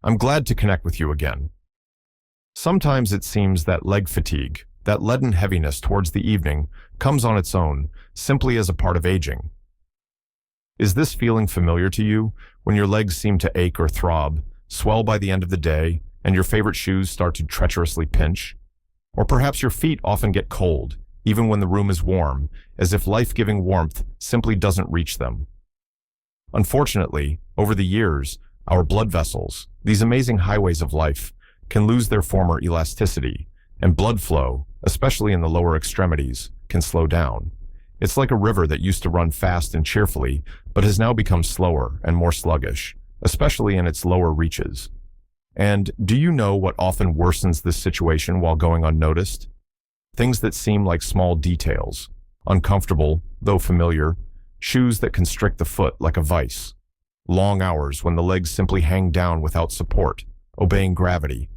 I'm glad to connect with you again. Sometimes it seems that leg fatigue, that leaden heaviness towards the evening, comes on its own, simply as a part of aging. Is this feeling familiar to you, when your legs seem to ache or throb, swell by the end of the day, and your favorite shoes start to treacherously pinch? Or perhaps your feet often get cold, even when the room is warm, as if life-giving warmth simply doesn't reach them. Unfortunately, over the years, our blood vessels, these amazing highways of life, can lose their former elasticity, and blood flow, especially in the lower extremities, can slow down. It's like a river that used to run fast and cheerfully, but has now become slower and more sluggish, especially in its lower reaches. And do you know what often worsens this situation while going unnoticed? Things that seem like small details, uncomfortable, though familiar, shoes that constrict the foot like a vice, long hours when the legs simply hang down without support, obeying gravity,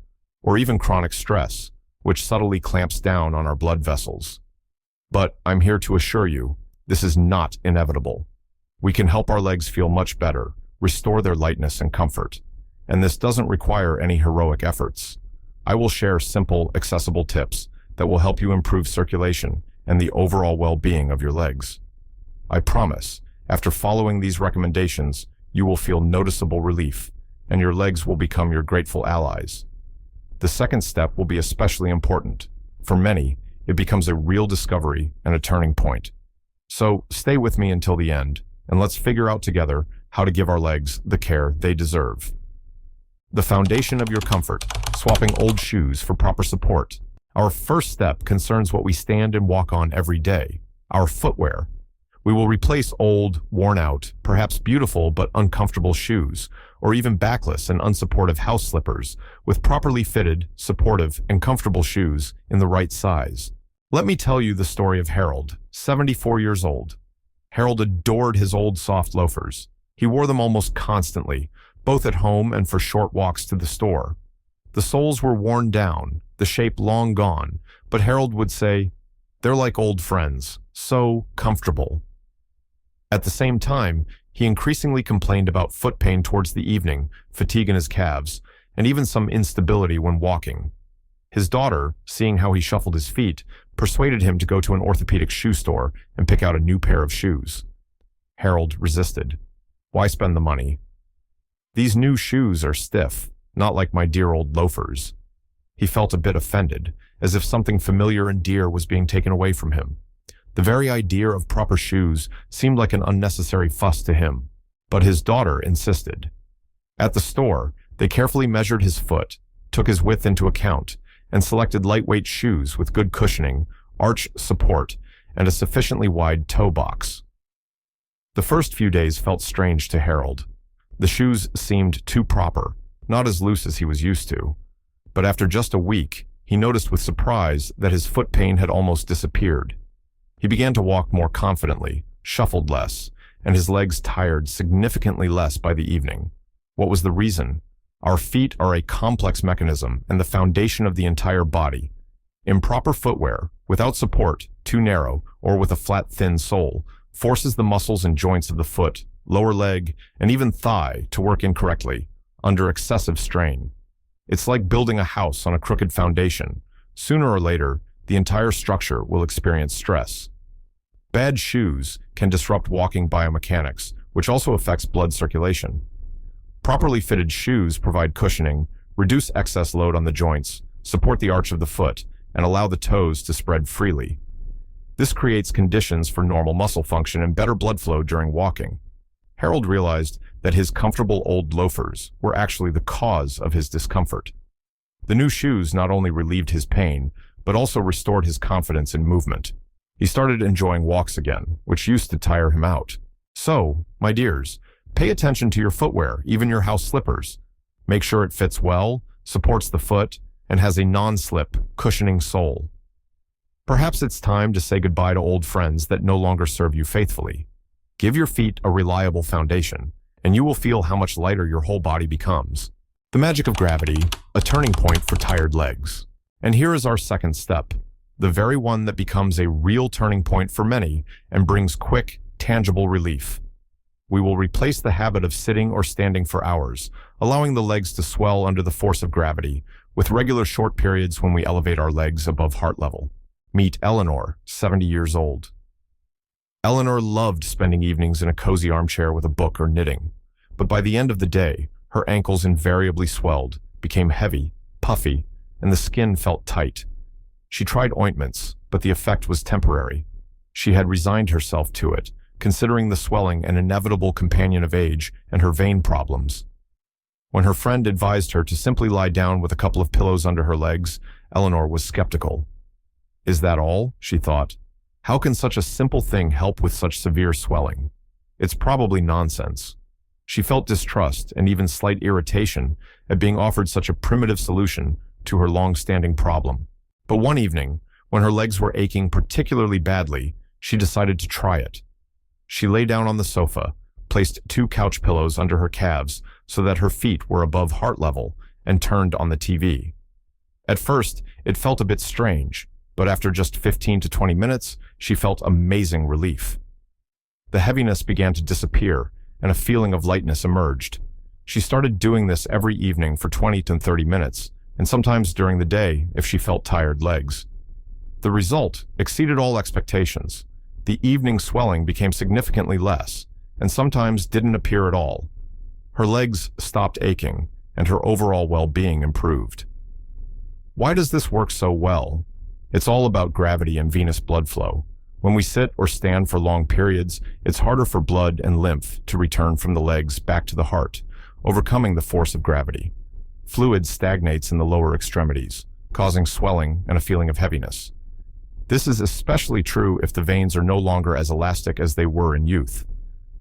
or even chronic stress, which subtly clamps down on our blood vessels. But I'm here to assure you, this is not inevitable. We can help our legs feel much better, restore their lightness and comfort. And this doesn't require any heroic efforts. I will share simple, accessible tips that will help you improve circulation and the overall well-being of your legs. I promise, after following these recommendations, you will feel noticeable relief, and your legs will become your grateful allies. The second step will be especially important. For many, it becomes a real discovery and a turning point. So stay with me until the end, and let's figure out together how to give our legs the care they deserve. The foundation of your comfort, swapping old shoes for proper support. Our first step concerns what we stand and walk on every day, our footwear. We will replace old, worn-out, perhaps beautiful but uncomfortable shoes, or even backless and unsupportive house slippers, with properly fitted, supportive, and comfortable shoes in the right size. Let me tell you the story of Harold, 74 years old. Harold adored his old soft loafers. He wore them almost constantly, both at home and for short walks to the store. The soles were worn down, the shape long gone, but Harold would say, "They're like old friends, so comfortable." At the same time, he increasingly complained about foot pain towards the evening, fatigue in his calves, and even some instability when walking. His daughter, seeing how he shuffled his feet, persuaded him to go to an orthopedic shoe store and pick out a new pair of shoes. Harold resisted. Why spend the money? These new shoes are stiff, not like my dear old loafers. He felt a bit offended, as if something familiar and dear was being taken away from him. The very idea of proper shoes seemed like an unnecessary fuss to him, but his daughter insisted. At the store, they carefully measured his foot, took his width into account, and selected lightweight shoes with good cushioning, arch support, and a sufficiently wide toe box. The first few days felt strange to Harold. The shoes seemed too proper, not as loose as he was used to. But after just a week, he noticed with surprise that his foot pain had almost disappeared. He began to walk more confidently, shuffled less, and his legs tired significantly less by the evening. What was the reason? Our feet are a complex mechanism and the foundation of the entire body. Improper footwear, without support, too narrow, or with a flat, thin sole, forces the muscles and joints of the foot, lower leg, and even thigh to work incorrectly, under excessive strain. It's like building a house on a crooked foundation. Sooner or later, the entire structure will experience stress. Bad shoes can disrupt walking biomechanics, which also affects blood circulation. Properly fitted shoes provide cushioning, reduce excess load on the joints, support the arch of the foot, and allow the toes to spread freely. This creates conditions for normal muscle function and better blood flow during walking. Harold realized that his comfortable old loafers were actually the cause of his discomfort. The new shoes not only relieved his pain, but also restored his confidence in movement. He started enjoying walks again, which used to tire him out. So, my dears, pay attention to your footwear, even your house slippers. Make sure it fits well, supports the foot, and has a non-slip, cushioning sole. Perhaps it's time to say goodbye to old friends that no longer serve you faithfully. Give your feet a reliable foundation, and you will feel how much lighter your whole body becomes. The magic of gravity, a turning point for tired legs. And here is our second step, the very one that becomes a real turning point for many and brings quick, tangible relief. we will replace the habit of sitting or standing for hours, allowing the legs to swell under the force of gravity, with regular short periods when we elevate our legs above heart level. Meet Eleanor, 70 years old. Eleanor loved spending evenings in a cozy armchair with a book or knitting, but by the end of the day, her ankles invariably swelled, became heavy, puffy, and the skin felt tight. She tried ointments, but the effect was temporary. She had resigned herself to it, considering the swelling an inevitable companion of age and her vein problems. When her friend advised her to simply lie down with a couple of pillows under her legs, Eleanor was skeptical. Is that all? She thought. How can such a simple thing help with such severe swelling? It's probably nonsense. She felt distrust and even slight irritation at being offered such a primitive solution to her long-standing problem. But one evening, when her legs were aching particularly badly, she decided to try it. She lay down on the sofa, placed 2 couch pillows under her calves so that her feet were above heart level, and turned on the TV. At first, it felt a bit strange, but after just 15 to 20 minutes, she felt amazing relief. The heaviness began to disappear, and a feeling of lightness emerged. She started doing this every evening for 20 to 30 minutes, and sometimes during the day if she felt tired legs. The result exceeded all expectations. The evening swelling became significantly less, and sometimes didn't appear at all. Her legs stopped aching, and her overall well-being improved. Why does this work so well? It's all about gravity and venous blood flow. When we sit or stand for long periods, it's harder for blood and lymph to return from the legs back to the heart, overcoming the force of gravity. Fluid stagnates in the lower extremities, causing swelling and a feeling of heaviness. This is especially true if the veins are no longer as elastic as they were in youth.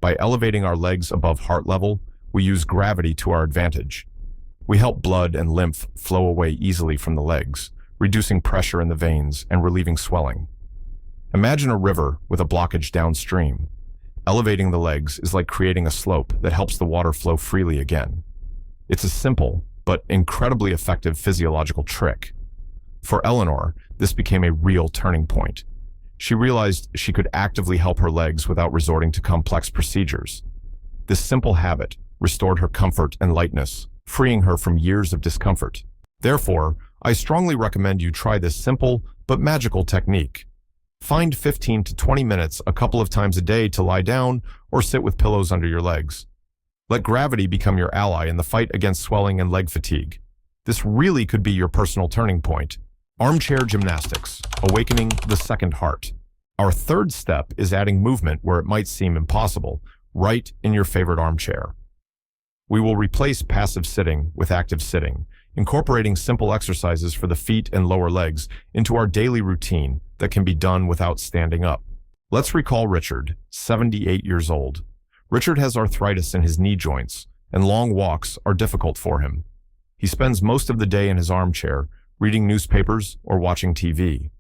By elevating our legs above heart level, we use gravity to our advantage. We help blood and lymph flow away easily from the legs, reducing pressure in the veins and relieving swelling. Imagine a river with a blockage downstream. Elevating the legs is like creating a slope that helps the water flow freely again. It's a simple but incredibly effective physiological trick. For Eleanor, this became a real turning point. She realized she could actively help her legs without resorting to complex procedures. This simple habit restored her comfort and lightness, freeing her from years of discomfort. Therefore, I strongly recommend you try this simple but magical technique. Find 15 to 20 minutes a couple of times a day to lie down or sit with pillows under your legs. Let gravity become your ally in the fight against swelling and leg fatigue. This really could be your personal turning point. Armchair gymnastics, awakening the second heart. Our third step is adding movement where it might seem impossible, right in your favorite armchair. We will replace passive sitting with active sitting, incorporating simple exercises for the feet and lower legs into our daily routine that can be done without standing up. Let's recall Richard, 78 years old. Richard has arthritis in his knee joints, and long walks are difficult for him. He spends most of the day in his armchair, reading newspapers or watching TV.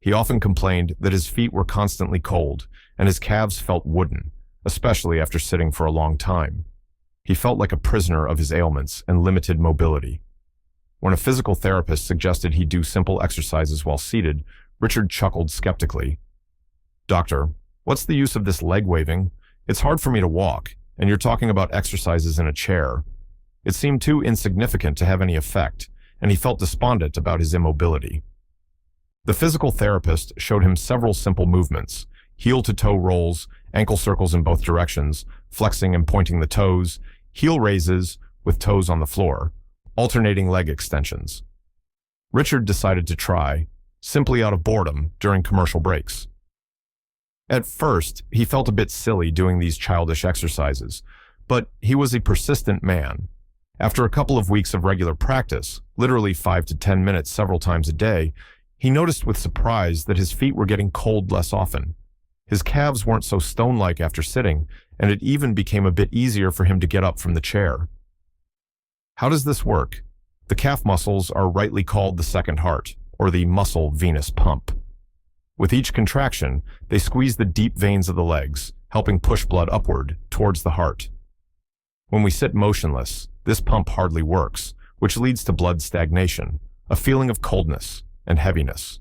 He often complained that his feet were constantly cold, and his calves felt wooden, especially after sitting for a long time. He felt like a prisoner of his ailments and limited mobility. When a physical therapist suggested he do simple exercises while seated, Richard chuckled skeptically. "Doctor, what's the use of this leg waving? It's hard for me to walk, and you're talking about exercises in a chair." It seemed too insignificant to have any effect, and he felt despondent about his immobility. The physical therapist showed him several simple movements: heel-to-toe rolls, ankle circles in both directions, flexing and pointing the toes, heel raises with toes on the floor, alternating leg extensions. Richard decided to try, simply out of boredom, during commercial breaks. At first, he felt a bit silly doing these childish exercises, but he was a persistent man. After a couple of weeks of regular practice, literally 5 to 10 minutes several times a day, he noticed with surprise that his feet were getting cold less often. His calves weren't so stone-like after sitting, and it even became a bit easier for him to get up from the chair. How does this work? The calf muscles are rightly called the second heart, or the muscle venous pump. With each contraction, they squeeze the deep veins of the legs, helping push blood upward towards the heart. When we sit motionless, this pump hardly works, which leads to blood stagnation, a feeling of coldness and heaviness.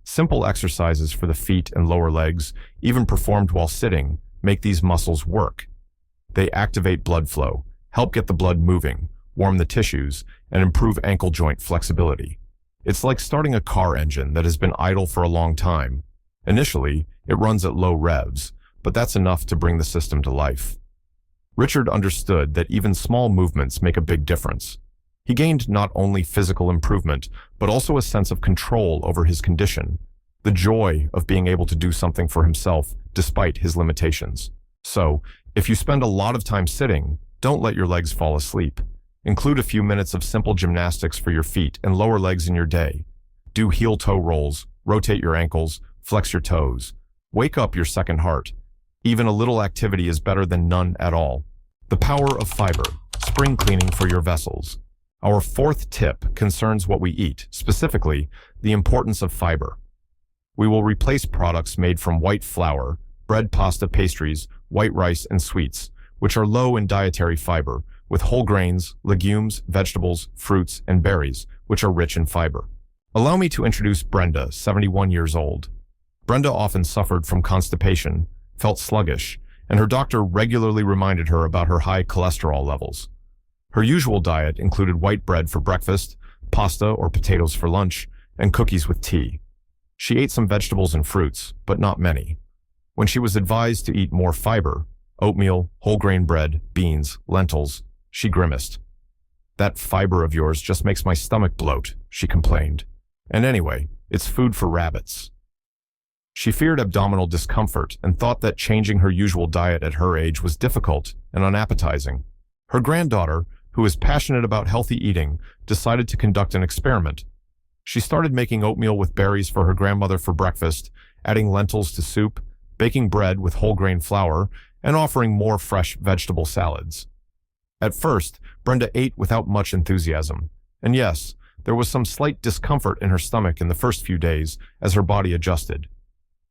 Simple exercises for the feet and lower legs, even performed while sitting, make these muscles work. They activate blood flow, help get the blood moving, warm the tissues, and improve ankle joint flexibility. It's like starting a car engine that has been idle for a long time. Initially, it runs at low revs, but that's enough to bring the system to life. Richard understood that even small movements make a big difference. He gained not only physical improvement, but also a sense of control over his condition, the joy of being able to do something for himself despite his limitations. So, if you spend a lot of time sitting, don't let your legs fall asleep. Include a few minutes of simple gymnastics for your feet and lower legs in your day. Do heel-toe rolls, rotate your ankles, flex your toes. Wake up your second heart. Even a little activity is better than none at all. The power of fiber, spring cleaning for your vessels. Our fourth tip concerns what we eat, specifically the importance of fiber. We will replace products made from white flour, bread, pasta, pastries, white rice, and sweets, which are low in dietary fiber, with whole grains, legumes, vegetables, fruits, and berries, which are rich in fiber. Allow me to introduce Brenda, 71 years old. Brenda often suffered from constipation, felt sluggish, and her doctor regularly reminded her about her high cholesterol levels. Her usual diet included white bread for breakfast, pasta or potatoes for lunch, and cookies with tea. She ate some vegetables and fruits, but not many. When she was advised to eat more fiber, oatmeal, whole grain bread, beans, lentils, she grimaced. "That fiber of yours just makes my stomach bloat," she complained. "And anyway, it's food for rabbits." She feared abdominal discomfort and thought that changing her usual diet at her age was difficult and unappetizing. Her granddaughter, who is passionate about healthy eating, decided to conduct an experiment. She started making oatmeal with berries for her grandmother for breakfast, adding lentils to soup, baking bread with whole grain flour, and offering more fresh vegetable salads. At first, Brenda ate without much enthusiasm. And yes, there was some slight discomfort in her stomach in the first few days as her body adjusted.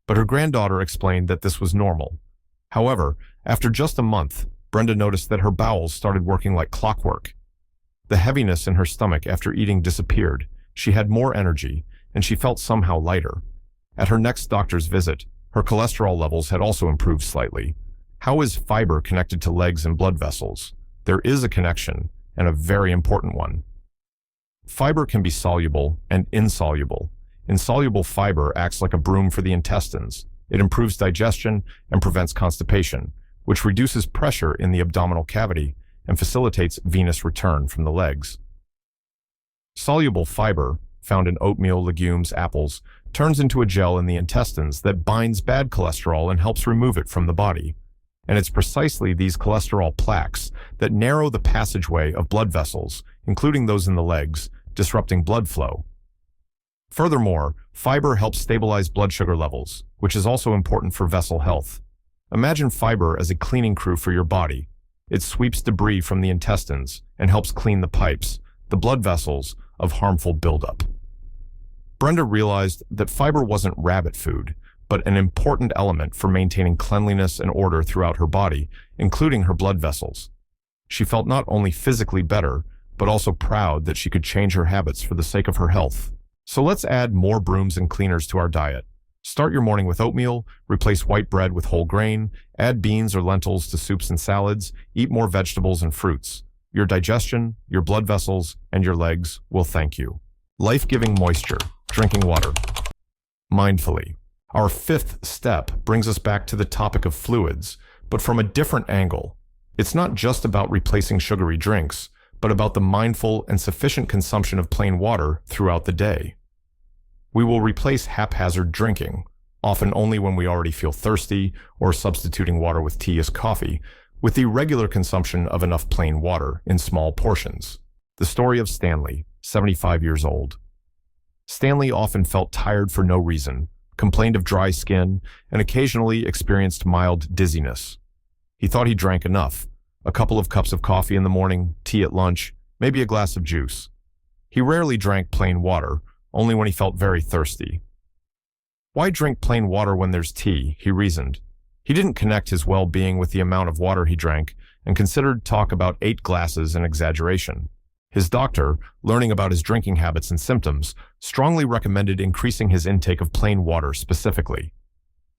But her granddaughter explained that this was normal. However, after just a month, Brenda noticed that her bowels started working like clockwork. The heaviness in her stomach after eating disappeared, she had more energy, and she felt somehow lighter. At her next doctor's visit, her cholesterol levels had also improved slightly. How is fiber connected to legs and blood vessels? There is a connection, and a very important one. Fiber can be soluble and insoluble. Insoluble fiber acts like a broom for the intestines. It improves digestion and prevents constipation, which reduces pressure in the abdominal cavity and facilitates venous return from the legs. Soluble fiber, found in oatmeal, legumes, apples, turns into a gel in the intestines that binds bad cholesterol and helps remove it from the body. And it's precisely these cholesterol plaques that narrow the passageway of blood vessels, including those in the legs, disrupting blood flow. Furthermore, fiber helps stabilize blood sugar levels, which is also important for vessel health. Imagine fiber as a cleaning crew for your body. It sweeps debris from the intestines and helps clean the pipes, the blood vessels, of harmful buildup. Brenda realized that fiber wasn't rabbit food, but an important element for maintaining cleanliness and order throughout her body, including her blood vessels. She felt not only physically better, but also proud that she could change her habits for the sake of her health. So let's add more brooms and cleaners to our diet. Start your morning with oatmeal, replace white bread with whole grain, add beans or lentils to soups and salads, eat more vegetables and fruits. Your digestion, your blood vessels, and your legs will thank you. Life-giving moisture, drinking water. Mindfully. Our fifth step brings us back to the topic of fluids, but from a different angle. It's not just about replacing sugary drinks, but about the mindful and sufficient consumption of plain water throughout the day. We will replace haphazard drinking, often only when we already feel thirsty or substituting water with tea as coffee, with the regular consumption of enough plain water in small portions. The story of Stanley, 75 years old. Stanley often felt tired for no reason, complained of dry skin, and occasionally experienced mild dizziness. He thought he drank enough, a couple of cups of coffee in the morning, tea at lunch, maybe a glass of juice. He rarely drank plain water, only when he felt very thirsty. Why drink plain water when there's tea, he reasoned. He didn't connect his well-being with the amount of water he drank and considered talk about 8 glasses an exaggeration. His doctor, learning about his drinking habits and symptoms, strongly recommended increasing his intake of plain water specifically.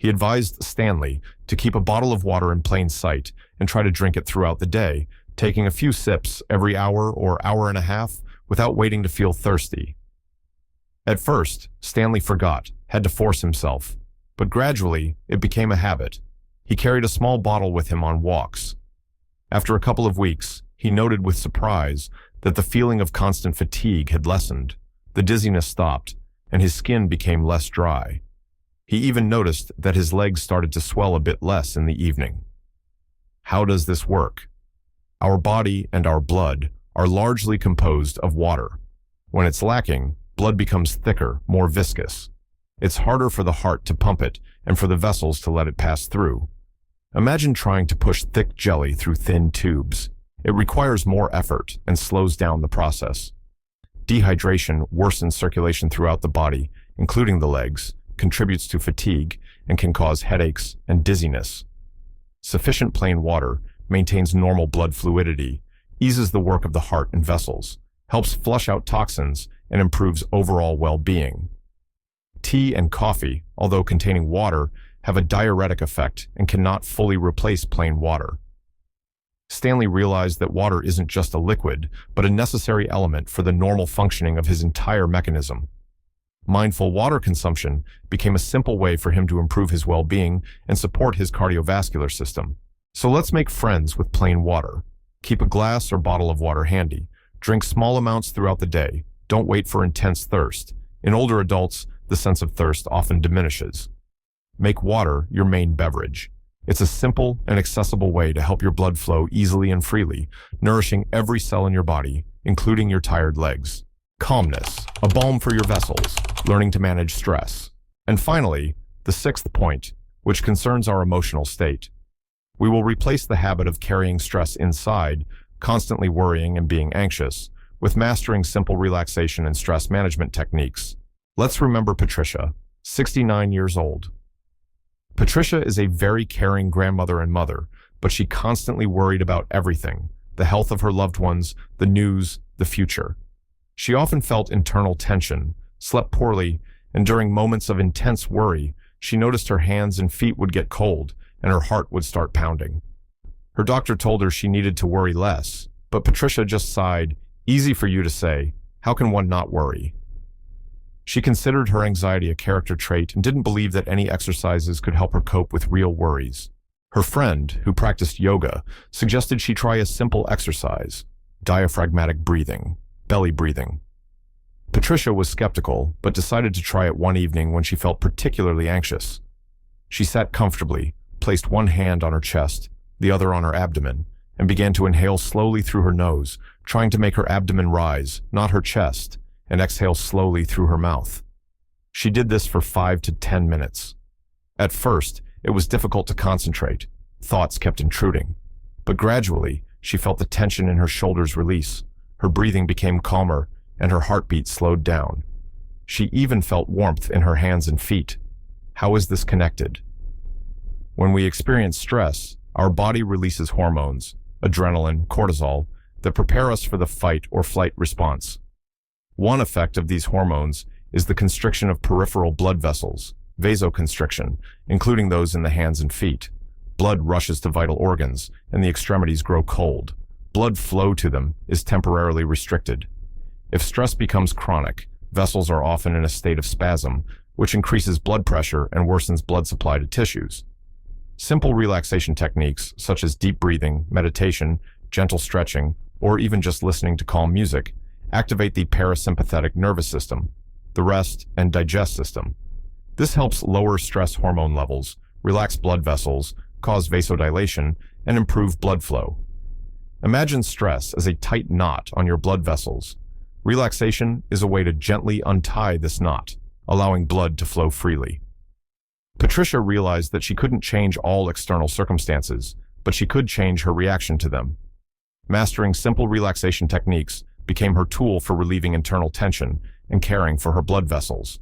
He advised Stanley to keep a bottle of water in plain sight and try to drink it throughout the day, taking a few sips every hour or hour and a half without waiting to feel thirsty. At first, Stanley forgot, had to force himself, but gradually it became a habit. He carried a small bottle with him on walks. After a couple of weeks, he noted with surprise that the feeling of constant fatigue had lessened, the dizziness stopped, and his skin became less dry. He even noticed that his legs started to swell a bit less in the evening. How does this work? Our body and our blood are largely composed of water. When it's lacking, blood becomes thicker, more viscous. It's harder for the heart to pump it and for the vessels to let it pass through. Imagine trying to push thick jelly through thin tubes. It requires more effort and slows down the process. Dehydration worsens circulation throughout the body, including the legs, contributes to fatigue, and can cause headaches and dizziness. Sufficient plain water maintains normal blood fluidity, eases the work of the heart and vessels, helps flush out toxins, and improves overall well-being. Tea and coffee, although containing water, have a diuretic effect and cannot fully replace plain water. Stanley realized that water isn't just a liquid, but a necessary element for the normal functioning of his entire mechanism. Mindful water consumption became a simple way for him to improve his well-being and support his cardiovascular system. So let's make friends with plain water. Keep a glass or bottle of water handy. Drink small amounts throughout the day. Don't wait for intense thirst. In older adults, the sense of thirst often diminishes. Make water your main beverage. It's a simple and accessible way to help your blood flow easily and freely, nourishing every cell in your body, including your tired legs. Calmness, a balm for your vessels, learning to manage stress. And finally, the sixth point, which concerns our emotional state. We will replace the habit of carrying stress inside, constantly worrying and being anxious, with mastering simple relaxation and stress management techniques. Let's remember Patricia, 69 years old. Patricia is a very caring grandmother and mother, but she constantly worried about everything: the health of her loved ones, the news, the future. She often felt internal tension, slept poorly, and during moments of intense worry, she noticed her hands and feet would get cold and her heart would start pounding. Her doctor told her she needed to worry less, but Patricia just sighed, "Easy for you to say. How can one not worry?" She considered her anxiety a character trait and didn't believe that any exercises could help her cope with real worries. Her friend, who practiced yoga, suggested she try a simple exercise: diaphragmatic breathing, belly breathing. Patricia was skeptical, but decided to try it one evening when she felt particularly anxious. She sat comfortably, placed one hand on her chest, the other on her abdomen, and began to inhale slowly through her nose, trying to make her abdomen rise, not her chest, and exhale slowly through her mouth. She did this for 5 to 10 minutes. At first, it was difficult to concentrate. Thoughts kept intruding. But gradually, she felt the tension in her shoulders release. Her breathing became calmer, and her heartbeat slowed down. She even felt warmth in her hands and feet. How is this connected? When we experience stress, our body releases hormones, adrenaline, cortisol, that prepare us for the fight or flight response. One effect of these hormones is the constriction of peripheral blood vessels, vasoconstriction, including those in the hands and feet. Blood rushes to vital organs, and the extremities grow cold. Blood flow to them is temporarily restricted. If stress becomes chronic, vessels are often in a state of spasm, which increases blood pressure and worsens blood supply to tissues. Simple relaxation techniques, such as deep breathing, meditation, gentle stretching, or even just listening to calm music, activate the parasympathetic nervous system, the rest and digest system. This helps lower stress hormone levels, relax blood vessels, cause vasodilation, and improve blood flow. Imagine stress as a tight knot on your blood vessels. Relaxation is a way to gently untie this knot, allowing blood to flow freely. Patricia realized that she couldn't change all external circumstances, but she could change her reaction to them. Mastering simple relaxation techniques became her tool for relieving internal tension and caring for her blood vessels.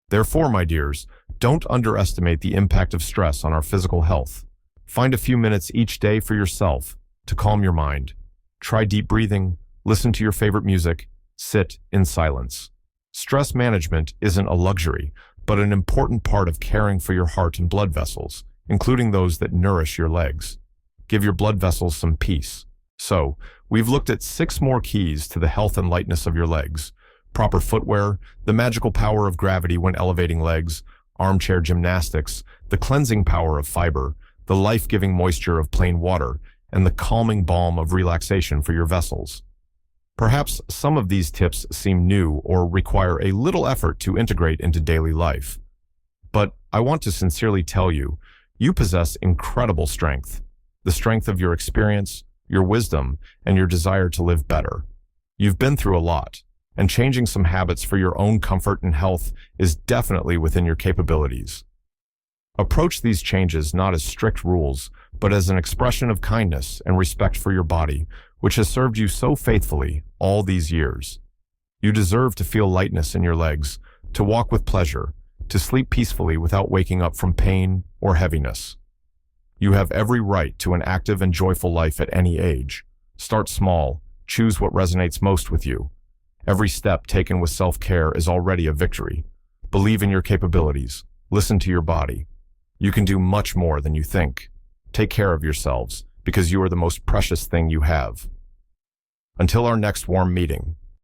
Therefore, my dears, don't underestimate the impact of stress on our physical health. Find a few minutes each day for yourself to calm your mind. Try deep breathing, listen to your favorite music, sit in silence. Stress management isn't a luxury, but an important part of caring for your heart and blood vessels, including those that nourish your legs. Give your blood vessels some peace. So, we've looked at 6 more keys to the health and lightness of your legs: proper footwear, the magical power of gravity when elevating legs, armchair gymnastics, the cleansing power of fiber, the life-giving moisture of plain water, and the calming balm of relaxation for your vessels. Perhaps some of these tips seem new or require a little effort to integrate into daily life. But I want to sincerely tell you, you possess incredible strength. The strength of your experience, your wisdom, and your desire to live better. You've been through a lot, and changing some habits for your own comfort and health is definitely within your capabilities. Approach these changes not as strict rules, but as an expression of kindness and respect for your body, which has served you so faithfully all these years. You deserve to feel lightness in your legs, to walk with pleasure, to sleep peacefully without waking up from pain or heaviness. You have every right to an active and joyful life at any age. Start small, choose what resonates most with you. Every step taken with self-care is already a victory. Believe in your capabilities. Listen to your body. You can do much more than you think. Take care of yourselves, because you are the most precious thing you have. Until our next warm meeting,